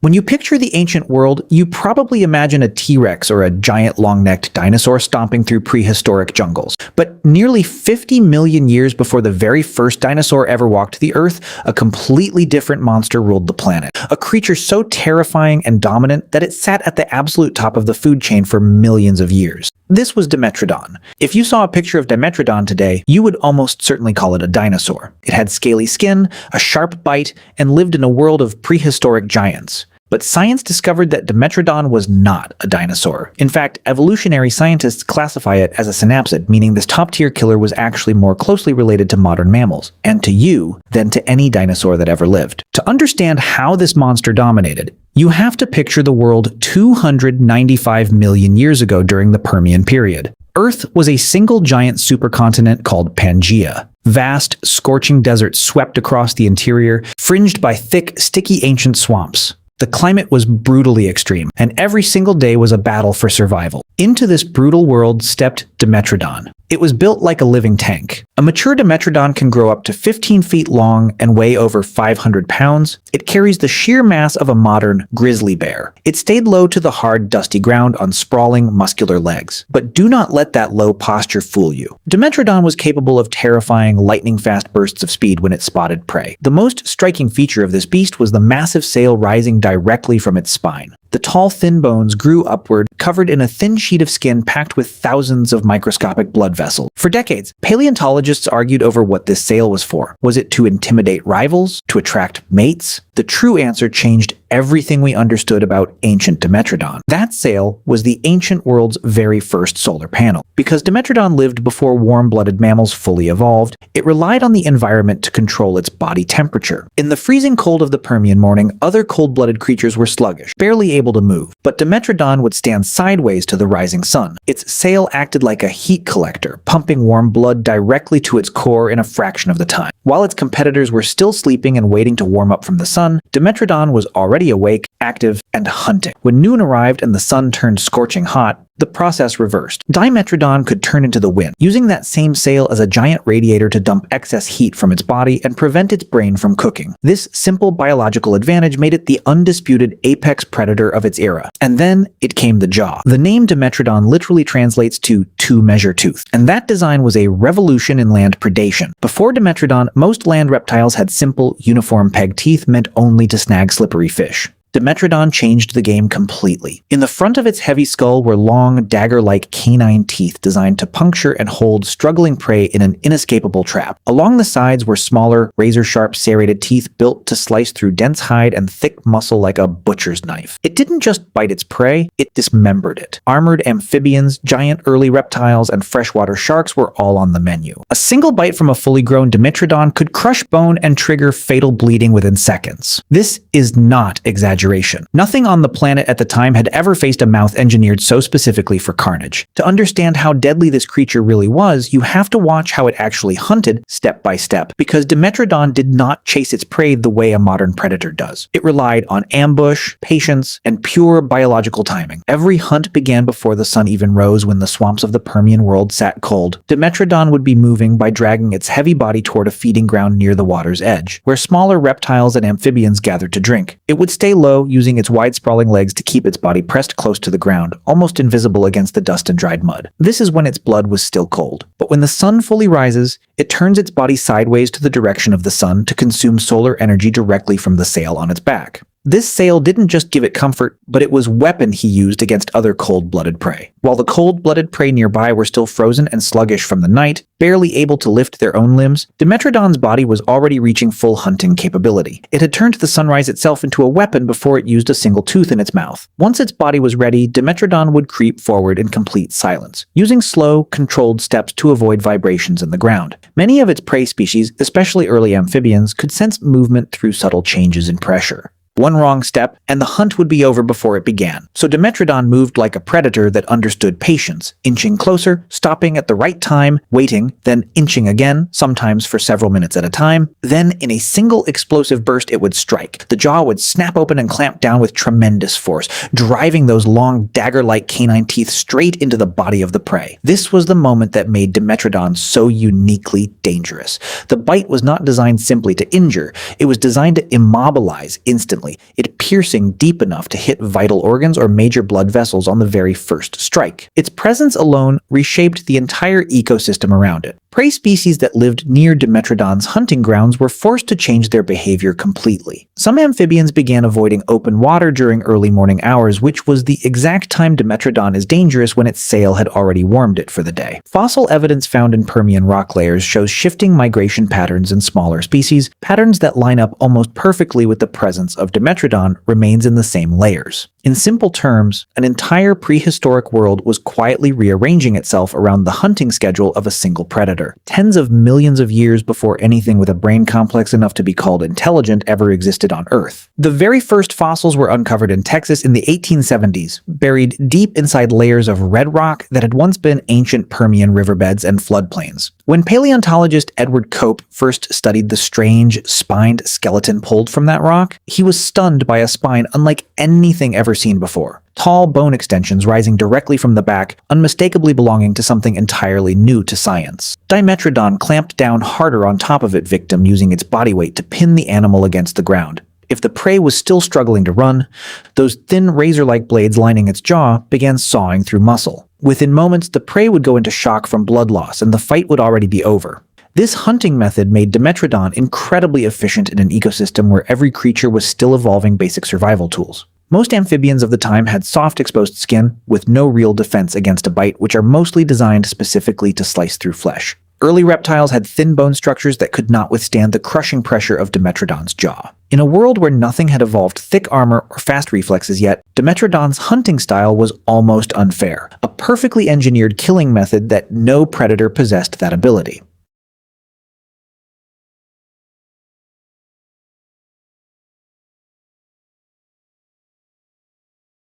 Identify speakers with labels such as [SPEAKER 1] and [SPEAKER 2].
[SPEAKER 1] When you picture the ancient world, you probably imagine a T-Rex or a giant long-necked dinosaur stomping through prehistoric jungles. But nearly 50 million years before the very first dinosaur ever walked the Earth, a completely different monster ruled the planet. A creature so terrifying and dominant that it sat at the absolute top of the food chain for millions of years. This was Dimetrodon. If you saw a picture of Dimetrodon today, you would almost certainly call it a dinosaur. It had scaly skin, a sharp bite, and lived in a world of prehistoric giants. But science discovered that Dimetrodon was not a dinosaur. In fact, evolutionary scientists classify it as a synapsid, meaning this top-tier killer was actually more closely related to modern mammals, and to you, than to any dinosaur that ever lived. To understand how this monster dominated, you have to picture the world 295 million years ago during the Permian period. Earth was a single giant supercontinent called Pangea. Vast, scorching deserts swept across the interior, fringed by thick, sticky ancient swamps. The climate was brutally extreme, and every single day was a battle for survival. Into this brutal world stepped Dimetrodon. It was built like a living tank. A mature Dimetrodon can grow up to 15 feet long and weigh over 500 pounds. It carries the sheer mass of a modern grizzly bear. It stayed low to the hard, dusty ground on sprawling, muscular legs. But do not let that low posture fool you. Dimetrodon was capable of terrifying, lightning-fast bursts of speed when it spotted prey. The most striking feature of this beast was the massive sail rising directly from its spine. The tall, thin bones grew upward, covered in a thin sheet of skin packed with thousands of microscopic blood vessels. For decades, paleontologists argued over what this sail was for. Was it to intimidate rivals? To attract mates? The true answer changed everything we understood about ancient Dimetrodon. That sail was the ancient world's very first solar panel. Because Dimetrodon lived before warm-blooded mammals fully evolved, it relied on the environment to control its body temperature. In the freezing cold of the Permian morning, other cold-blooded creatures were sluggish, barely able to move. But Dimetrodon would stand sideways to the rising sun. Its sail acted like a heat collector, pumping warm blood directly to its core in a fraction of the time. While its competitors were still sleeping and waiting to warm up from the sun, Dimetrodon was already awake, active, and hunting. When noon arrived and the sun turned scorching hot, the process reversed. Dimetrodon could turn into the wind, using that same sail as a giant radiator to dump excess heat from its body and prevent its brain from cooking. This simple biological advantage made it the undisputed apex predator of its era. And then it came the jaw. The name Dimetrodon literally translates to two-measure tooth, and that design was a revolution in land predation. Before Dimetrodon, most land reptiles had simple, uniform peg teeth meant only to snag slippery fish. Dimetrodon changed the game completely. In the front of its heavy skull were long, dagger-like canine teeth designed to puncture and hold struggling prey in an inescapable trap. Along the sides were smaller, razor-sharp serrated teeth built to slice through dense hide and thick muscle like a butcher's knife. It didn't just bite its prey, it dismembered it. Armored amphibians, giant early reptiles, and freshwater sharks were all on the menu. A single bite from a fully grown Dimetrodon could crush bone and trigger fatal bleeding within seconds. This is not exaggerated. Nothing on the planet at the time had ever faced a mouth engineered so specifically for carnage. To understand how deadly this creature really was, you have to watch how it actually hunted step by step, because Dimetrodon did not chase its prey the way a modern predator does. It relied on ambush, patience, and pure biological timing. Every hunt began before the sun even rose when the swamps of the Permian world sat cold. Dimetrodon would be moving by dragging its heavy body toward a feeding ground near the water's edge, where smaller reptiles and amphibians gathered to drink. It would stay low, using its wide sprawling legs to keep its body pressed close to the ground, almost invisible against the dust and dried mud. This is when its blood was still cold. But when the sun fully rises, it turns its body sideways to the direction of the sun to consume solar energy directly from the sail on its back. This sail didn't just give it comfort, but it was a weapon he used against other cold-blooded prey. While the cold-blooded prey nearby were still frozen and sluggish from the night, barely able to lift their own limbs, Dimetrodon's body was already reaching full hunting capability. It had turned the sunrise itself into a weapon before it used a single tooth in its mouth. Once its body was ready, Dimetrodon would creep forward in complete silence, using slow, controlled steps to avoid vibrations in the ground. Many of its prey species, especially early amphibians, could sense movement through subtle changes in pressure. One wrong step, and the hunt would be over before it began. So Dimetrodon moved like a predator that understood patience, inching closer, stopping at the right time, waiting, then inching again, sometimes for several minutes at a time. Then, in a single explosive burst, it would strike. The jaw would snap open and clamp down with tremendous force, driving those long, dagger-like canine teeth straight into the body of the prey. This was the moment that made Dimetrodon so uniquely dangerous. The bite was not designed simply to injure, it was designed to immobilize instantly. efficiently, it piercing deep enough to hit vital organs or major blood vessels on the very first strike. Its presence alone reshaped the entire ecosystem around it. Prey species that lived near Dimetrodon's hunting grounds were forced to change their behavior completely. Some amphibians began avoiding open water during early morning hours, which was the exact time Dimetrodon is dangerous when its sail had already warmed it for the day. Fossil evidence found in Permian rock layers shows shifting migration patterns in smaller species. Patterns that line up almost perfectly with the presence of Dimetrodon remains in the same layers. In simple terms, an entire prehistoric world was quietly rearranging itself around the hunting schedule of a single predator, tens of millions of years before anything with a brain complex enough to be called intelligent ever existed on Earth. The very first fossils were uncovered in Texas in the 1870s, buried deep inside layers of red rock that had once been ancient Permian riverbeds and floodplains. When paleontologist Edward Cope first studied the strange, spined skeleton pulled from that rock, he was stunned by a spine unlike anything ever seen before. Tall bone extensions rising directly from the back, unmistakably belonging to something entirely new to science. Dimetrodon clamped down harder on top of its victim, using its body weight to pin the animal against the ground. If the prey was still struggling to run, those thin razor-like blades lining its jaw began sawing through muscle. Within moments, the prey would go into shock from blood loss, and the fight would already be over. This hunting method made Dimetrodon incredibly efficient in an ecosystem where every creature was still evolving basic survival tools. Most amphibians of the time had soft exposed skin with no real defense against a bite, which are mostly designed specifically to slice through flesh. Early reptiles had thin bone structures that could not withstand the crushing pressure of Dimetrodon's jaw. In a world where nothing had evolved thick armor or fast reflexes yet, Dimetrodon's hunting style was almost unfair, a perfectly engineered killing method that no predator possessed that ability.